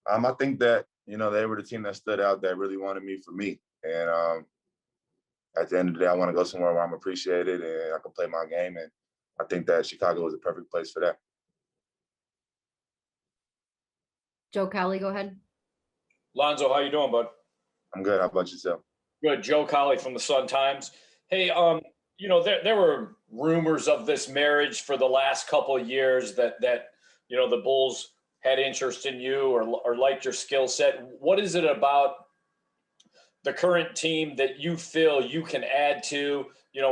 I think that, they were the team that stood out that really wanted me for me. And at the end of the day, I want to go somewhere where I'm appreciated and I can play my game. And I think that Chicago was a perfect place for that. Joe Cowley, go ahead. Lonzo, how you doing, bud? I'm good. How about yourself? Good. Joe Cowley from the Sun-Times. Hey, there were rumors of this marriage for the last couple of years that the Bulls had interest in you or liked your skill set. What is it about the current team that you feel you can add to?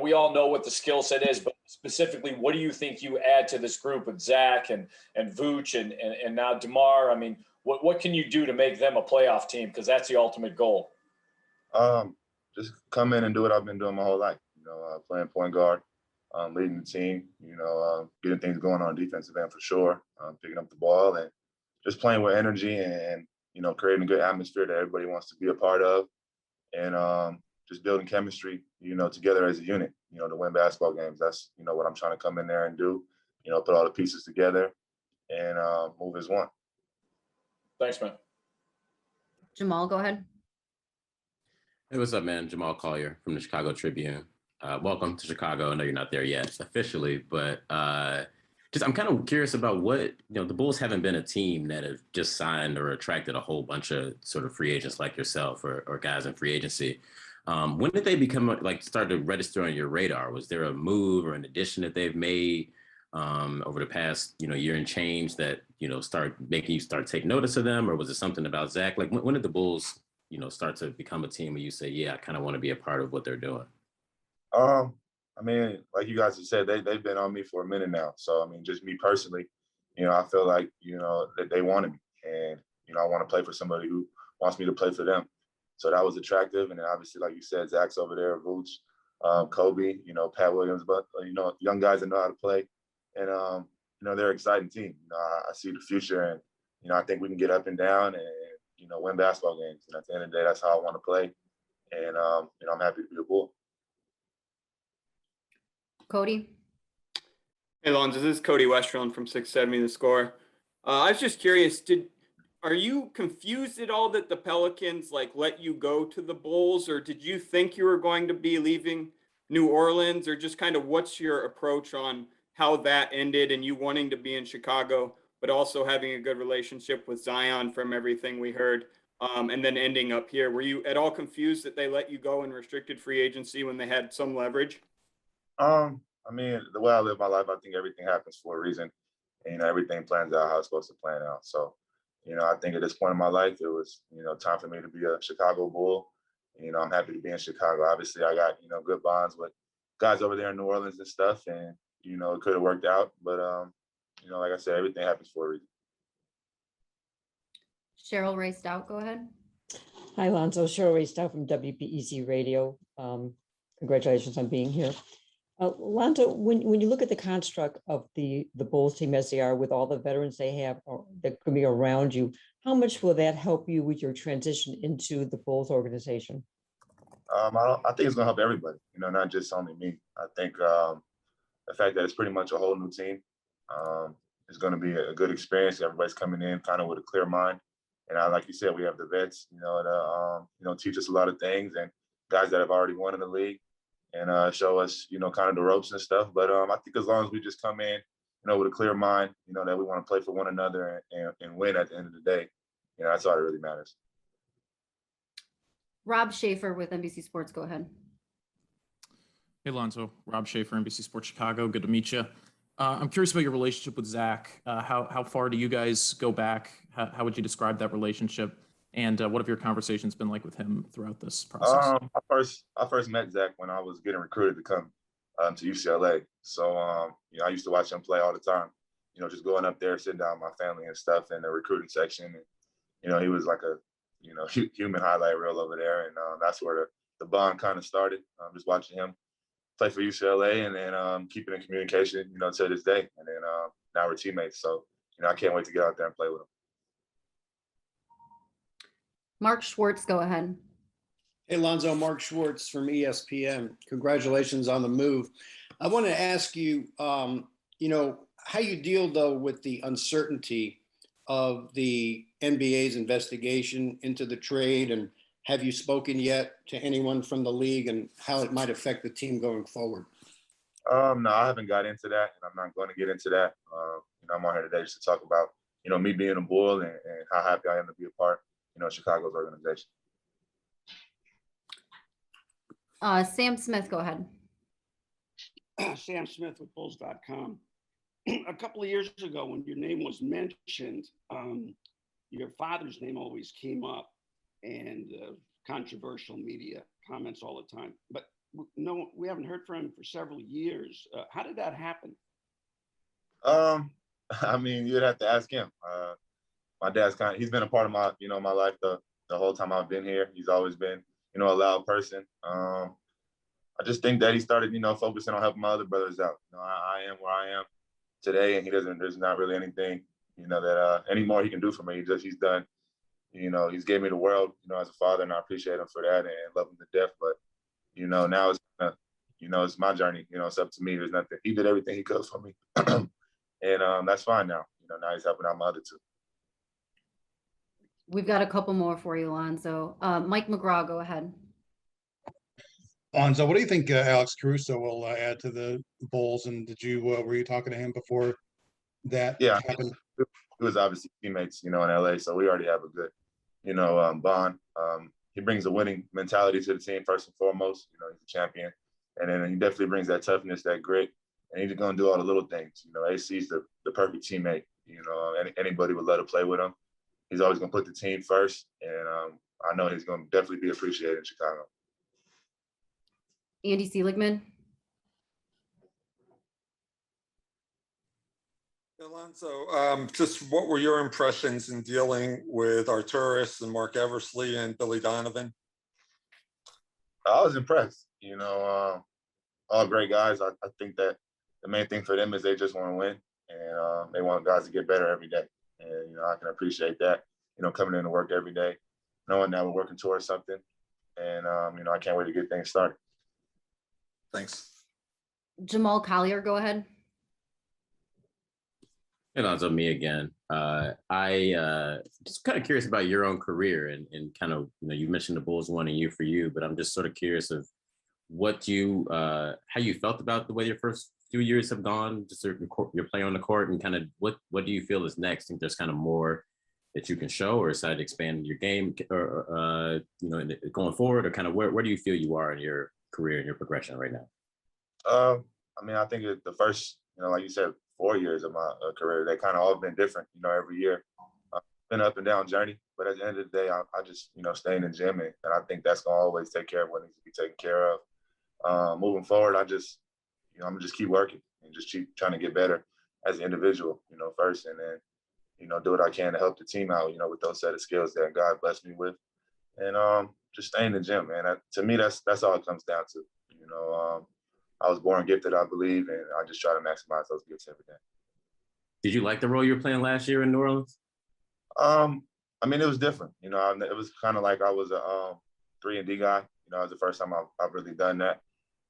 We all know what the skill set is, but specifically, what do you think you add to this group with Zach and Vooch and now DeMar? I mean, what can you do to make them a playoff team? Because that's the ultimate goal. Just come in and do what I've been doing my whole life. Playing point guard, leading the team. Getting things going on defensive end for sure. Picking up the ball and just playing with energy and creating a good atmosphere that everybody wants to be a part of, and just building chemistry. Together as a unit. To win basketball games. That's what I'm trying to come in there and do. Put all the pieces together and move as one. Thanks, man. Jamal, go ahead. Hey, what's up, man? Jamal Collier from the Chicago Tribune. Welcome to Chicago. I know you're not there yet officially, but I'm kind of curious about what, the Bulls haven't been a team that have just signed or attracted a whole bunch of sort of free agents like yourself or guys in free agency. When did they become start to register on your radar? Was there a move or an addition that they've made over the past, year and change that, start making you start take notice of them? Or was it something about Zach? When did the Bulls, start to become a team where you say, yeah, I kind of want to be a part of what they're doing? Like you guys have said, they've been on me for a minute now. So, just me personally, I feel like, that they wanted me. And, I want to play for somebody who wants me to play for them. So that was attractive. And then obviously, like you said, Zach's over there, Vooch, Kobe, Pat Williams, but, young guys that know how to play. And, they're an exciting team. I see the future and, I think we can get up and down and, win basketball games. And at the end of the day, that's how I want to play. And, I'm happy to be a Bull. Cody. Hey, Lonzo, this is Cody Westerlund from 670 The Score. I was just curious, are you confused at all that the Pelicans let you go to the Bulls, or did you think you were going to be leaving New Orleans, or just kind of what's your approach on how that ended and you wanting to be in Chicago, but also having a good relationship with Zion from everything we heard, and then ending up here? Were you at all confused that they let you go in restricted free agency when they had some leverage? The way I live my life, I think everything happens for a reason. And, everything plans out how it's supposed to plan out. So, I think at this point in my life, it was, time for me to be a Chicago Bull. I'm happy to be in Chicago. Obviously, I got, good bonds with guys over there in New Orleans and stuff. And, it could have worked out. But, like I said, everything happens for a reason. Cheryl Ray Stout, go ahead. Hi, Lonzo. Cheryl Ray Stout from WBEZ Radio. Congratulations on being here. Lonzo, when you look at the construct of the Bulls team as they are, with all the veterans they have that could be around you, how much will that help you with your transition into the Bulls organization? I think it's going to help everybody, not just only me. I think the fact that it's pretty much a whole new team is going to be a good experience. Everybody's coming in kind of with a clear mind. And like you said, we have the vets, to teach us a lot of things, and guys that have already won in the league. And show us, kind of the ropes and stuff. But I think as long as we just come in, with a clear mind, that we want to play for one another and win at the end of the day, that's all that really matters. Rob Schaefer with NBC Sports, go ahead. Hey, Lonzo. Rob Schaefer, NBC Sports Chicago. Good to meet you. I'm curious about your relationship with Zach. How far do you guys go back? How would you describe that relationship? And what have your conversations been like with him throughout this process? I first met Zach when I was getting recruited to come to UCLA. So, I used to watch him play all the time, just going up there, sitting down with my family and stuff in the recruiting section. And, he was like a, human highlight reel over there. And that's where the bond kind of started, just watching him play for UCLA and then keeping in communication, to this day. And then now we're teammates. So, I can't wait to get out there and play with him. Mark Schwartz, go ahead. Hey, Lonzo, Mark Schwartz from ESPN. Congratulations on the move. I want to ask you, how you deal, though, with the uncertainty of the NBA's investigation into the trade? And have you spoken yet to anyone from the league and how it might affect the team going forward? No, I haven't got into that, and I'm not going to get into that. I'm on here today just to talk about, me being a Bull and how happy I am to be a part, of Chicago's organization. Sam Smith, go ahead. Sam Smith with Bulls.com. A couple of years ago, when your name was mentioned, your father's name always came up, and controversial media comments all the time. But no, we haven't heard from him for several years. How did that happen? You'd have to ask him. My dad's he's been a part of my, my life the whole time I've been here. He's always been, a loud person. I just think that he started, focusing on helping my other brothers out. I am where I am today, and there's not really anything, that anymore he can do for me. He's done, he's gave me the world, as a father, and I appreciate him for that and love him to death. But, now it's, it's my journey. It's up to me. There's nothing. He did everything he could for me. And that's fine now. Now he's helping out my other two. We've got a couple more for you, Lonzo. Mike McGraw, go ahead. Lonzo, what do you think Alex Caruso will add to the Bulls? And were you talking to him before that happened? It was obviously teammates, in LA, so we already have a good, bond. He brings a winning mentality to the team first and foremost. He's a champion, and then he definitely brings that toughness, that grit, and he's going to do all the little things. AC's the perfect teammate. Anybody would love to play with him. He's always going to put the team first, and I know he's going to definitely be appreciated in Chicago. Andy Seligman. Alonso, just what were your impressions in dealing with Arturis and Mark Eversley and Billy Donovan? I was impressed. All great guys. I think that the main thing for them is they just want to win, and they want guys to get better every day. And, I can appreciate that, coming into work every day, knowing that we're working towards something. And, I can't wait to get things started. Thanks. Jamal Collier, go ahead. Hey, Lonzo, me again. I just kind of curious about your own career and kind of, you mentioned the Bulls wanting you for you, but I'm just sort of curious of how you felt about the way your first few years have gone, just your play on the court, and kind of what do you feel is next? Think there's kind of more that you can show, or decide to expand your game, or going forward, or kind of where do you feel you are in your career and your progression right now? I think the first, like you said, 4 years of my career, they kind of all been different, every year. Been an up and down journey, but at the end of the day, I just, stay in the gym, and I think that's going to always take care of what needs to be taken care of. Moving forward, I'm just keep working and just keep trying to get better as an individual, first, and then, do what I can to help the team out, with those set of skills that God blessed me with. And just stay in the gym, man. To me, that's all it comes down to. I was born gifted, I believe, and I just try to maximize those gifts every day. Did you like the role you were playing last year in New Orleans? It was different. It was kind of like I was a 3-and-D guy. It was the first time I've really done that.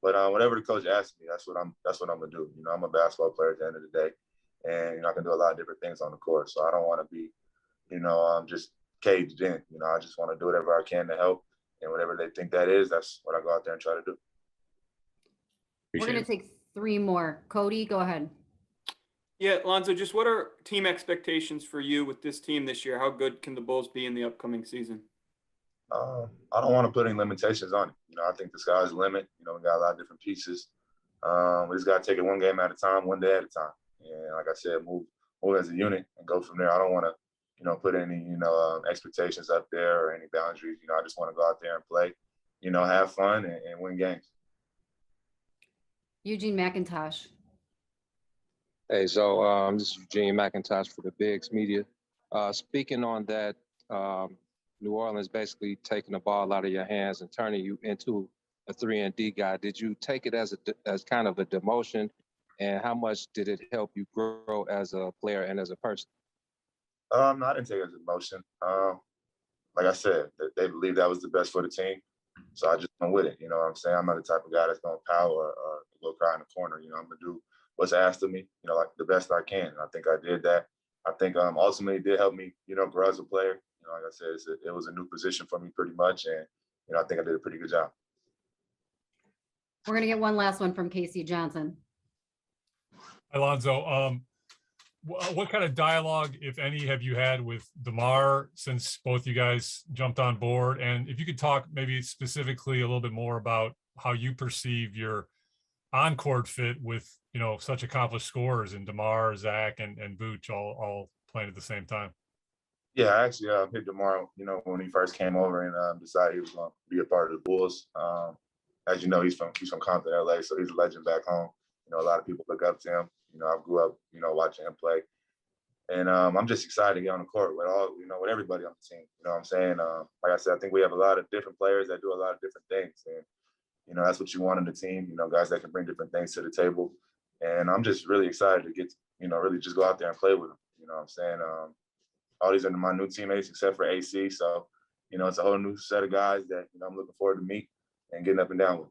But whatever the coach asked me, that's what I'm gonna do. I'm a basketball player at the end of the day, and I can do a lot of different things on the court. So I don't want to be, just caged in. I just want to do whatever I can to help, and whatever they think that is, that's what I go out there and try to do. We're going to take 3 more. Cody, go ahead. Yeah, Lonzo, just what are team expectations for you with this team this year? How good can the Bulls be in the upcoming season? I don't want to put any limitations on it. I think the sky's the limit. We got a lot of different pieces. We just got to take it one game at a time, one day at a time. And like I said, move as a unit and go from there. I don't want to, put any, expectations up there or any boundaries. I just want to go out there and play, have fun and win games. Eugene McIntosh. Hey, so this is Eugene McIntosh for the Bigs Media. Speaking on that, New Orleans basically taking the ball out of your hands and turning you into a 3-and-D guy. Did you take it as kind of a demotion, and how much did it help you grow as a player and as a person? I didn't take it as a demotion. Like I said, they believed that was the best for the team, so I just went with it. You know what I'm saying? I'm not the type of guy that's gonna power or go cry in the corner. I'm gonna do what's asked of me, like the best I can. And I think I did that. I think ultimately it did help me, grow as a player. Like I said, it was a new position for me pretty much. And, I think I did a pretty good job. We're going to get one last one from Casey Johnson. Alonzo, what kind of dialogue, if any, have you had with DeMar since both you guys jumped on board? And if you could talk maybe specifically a little bit more about how you perceive your on-court fit with, such accomplished scorers in DeMar, Zach, and Vooch all playing at the same time. Yeah, I actually hit DeMar, when he first came over and decided he was going to be a part of the Bulls. As you know, he's from Compton, LA, so he's a legend back home. A lot of people look up to him. I grew up, watching him play. And I'm just excited to get on the court with with everybody on the team. You know what I'm saying? Like I said, I think we have a lot of different players that do a lot of different things. And, that's what you want in the team, guys that can bring different things to the table. And I'm just really excited to get, really just go out there and play with them. You know what I'm saying? All these are my new teammates except for AC. So, it's a whole new set of guys that, I'm looking forward to meet and getting up and down with.